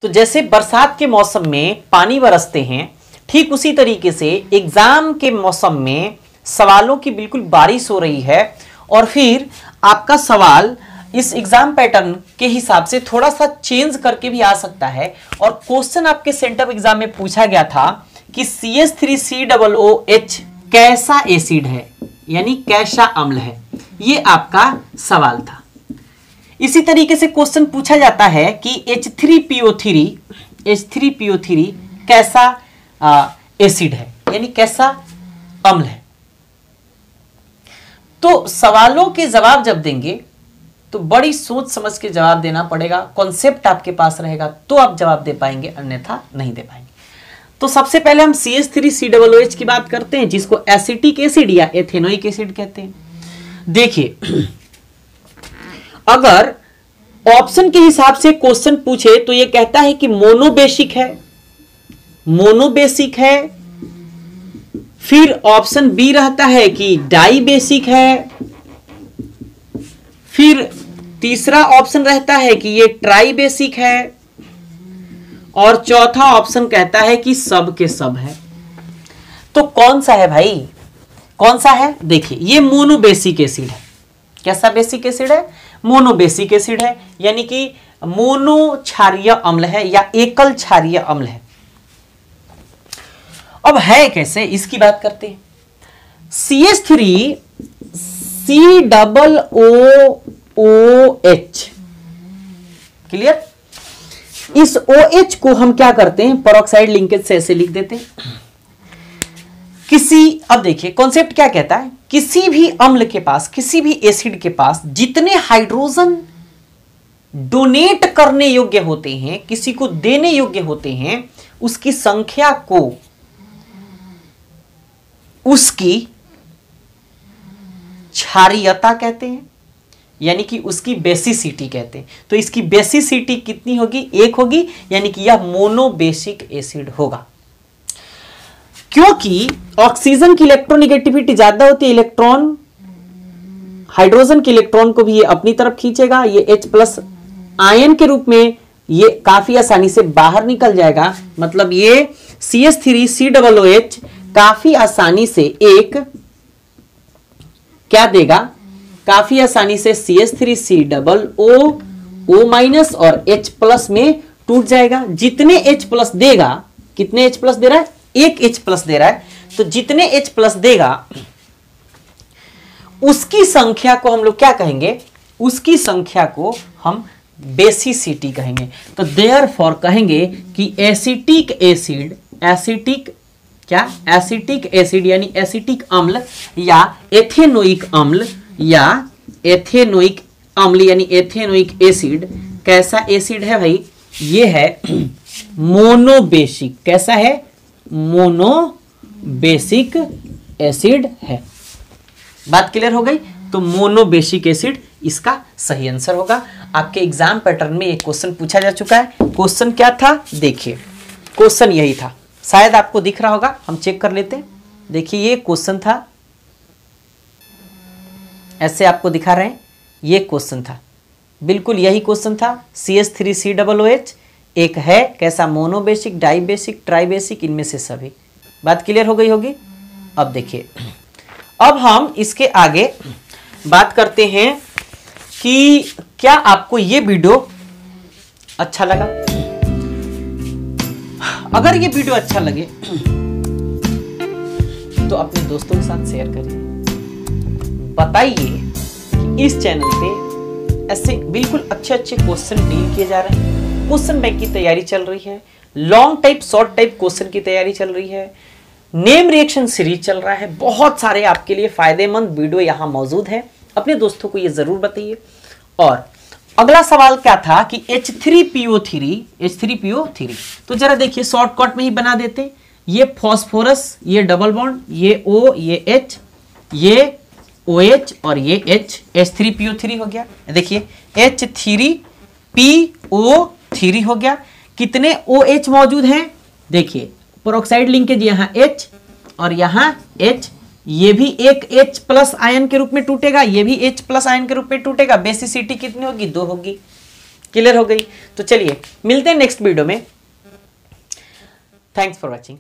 तो जैसे बरसात के मौसम में पानी बरसते हैं, ठीक उसी तरीके से एग्जाम के मौसम में सवालों की बिल्कुल बारिश हो रही है और फिर आपका सवाल इस एग्जाम पैटर्न के हिसाब से थोड़ा सा चेंज करके भी आ सकता है। और क्वेश्चन आपके सेंटर एग्जाम में पूछा गया था कि CH3COOH कैसा एसिड है, यानी कैसा अम्ल है, ये आपका सवाल था। इसी तरीके से क्वेश्चन पूछा जाता है कि H3PO3 कैसा एसिड है, यानी कैसा अम्ल है। तो सवालों के जवाब जब देंगे तो बड़ी सोच समझ के जवाब देना पड़ेगा। कॉन्सेप्ट आपके पास रहेगा तो आप जवाब दे पाएंगे, अन्यथा नहीं दे पाएंगे। तो सबसे पहले हम CH3COOH की बात करते हैं, जिसको एसिटिक एसिड या एथेनोइक एसिड कहते हैं। देखिए, अगर ऑप्शन के हिसाब से क्वेश्चन पूछे तो ये कहता है कि मोनोबेसिक है, फिर ऑप्शन बी रहता है कि डाई बेसिक है, फिर तीसरा ऑप्शन रहता है कि ये ट्राई बेसिक है, और चौथा ऑप्शन कहता है कि सब के सब है। तो कौन सा है भाई, कौन सा है? देखिए, ये मोनोबेसिक एसिड है। कैसा बेसिक एसिड है? मोनोबेसिक एसिड है, यानी कि मोनो क्षारीय अम्ल है या एकल क्षारीय अम्ल है। अब है कैसे, इसकी बात करते हैं। CH3COOH, clear? इस OH को हम क्या करते हैं, पेरोक्साइड लिंकेज से ऐसे लिख देते हैं। अब देखिए कॉन्सेप्ट क्या कहता है, किसी भी अम्ल के पास, किसी भी एसिड के पास जितने हाइड्रोजन डोनेट करने योग्य होते हैं, किसी को देने योग्य होते हैं, उसकी संख्या को उसकी क्षारीयता कहते हैं, यानी कि उसकी बेसिसिटी कहते हैं। तो इसकी बेसिसिटी कितनी होगी? 1 होगी, यानी कि यह मोनोबेसिक एसिड होगा। क्योंकि ऑक्सीजन की इलेक्ट्रोनेगेटिविटी ज्यादा होती है, इलेक्ट्रॉन हाइड्रोजन के इलेक्ट्रॉन को भी ये अपनी तरफ खींचेगा, ये H+ आयन के रूप में ये काफी आसानी से बाहर निकल जाएगा। मतलब ये CH3COOH काफी आसानी से एक क्या देगा, काफी आसानी से CH3COO- और H+ में टूट जाएगा। जितने H+ देगा, कितने H+ दे रहा है? 1 H+ दे रहा है। तो जितने H+ देगा उसकी संख्या को हम लोग क्या कहेंगे? उसकी संख्या को हम बेसिसिटी कहेंगे। तो देयरफॉर कहेंगे कि एसिटिक एसिड, एसिटिक यानी एसिटिक अम्ल या एथेनोइक अम्ल यानी एथेनोइक एसिड कैसा एसिड है भाई? ये है मोनोबेसिक। कैसा है? मोनोबेसिक एसिड है। बात क्लियर हो गई? तो मोनोबेसिक एसिड इसका सही आंसर होगा। आपके एग्जाम पैटर्न में एक क्वेश्चन पूछा जा चुका है। क्वेश्चन क्या था? देखिए, क्वेश्चन यही था, शायद आपको दिख रहा होगा, हम चेक कर लेते हैं। देखिए, ये क्वेश्चन था, ऐसे आपको दिखा रहे हैं, ये क्वेश्चन था, बिल्कुल यही क्वेश्चन था। CH3COOH एक है कैसा? मोनोबेसिक, डाइबेसिक, ट्राइबेसिक, इनमें से सभी। बात क्लियर हो गई होगी? अब देखिए, अब हम इसके आगे बात करते हैं कि क्या आपको ये वीडियो अच्छा लगा? अगर ये वीडियो अच्छा लगे तो अपने दोस्तों के साथ शेयर करिए। बताइए कि इस चैनल पे ऐसे बिल्कुल अच्छे अच्छे क्वेश्चन डील किए जा रहे हैं। क्वेश्चन बैंक की तैयारी चल रही है, long type, short type question की तैयारी चल रही है, नेम रिएक्शन सीरीज चल रहा है। बहुत सारे आपके लिए फायदेमंद वीडियो यहाँ मौजूद है। अपने दोस्तों को ये जरूर बताइए। और अगला सवाल क्या था कि H3PO3, तो जरा देखिए, शॉर्टकट में ही बना देते। ये फॉस्फोरस, ये डबल बॉन्ड, ये O, ये H, ये OH और ये H, H3PO3 हो गया। देखिए, H3PO3 हो गया। कितने OH मौजूद हैं? देखिए, पेरोक्साइड लिंकेज यहाँ H और यहाँ H, ये भी एक H+ आयन के रूप में टूटेगा, ये भी H+ आयन के रूप में टूटेगा। बेसिसिटी कितनी होगी? 2 होगी। क्लियर हो गई। तो चलिए मिलते हैं नेक्स्ट वीडियो में। Thanks for watching.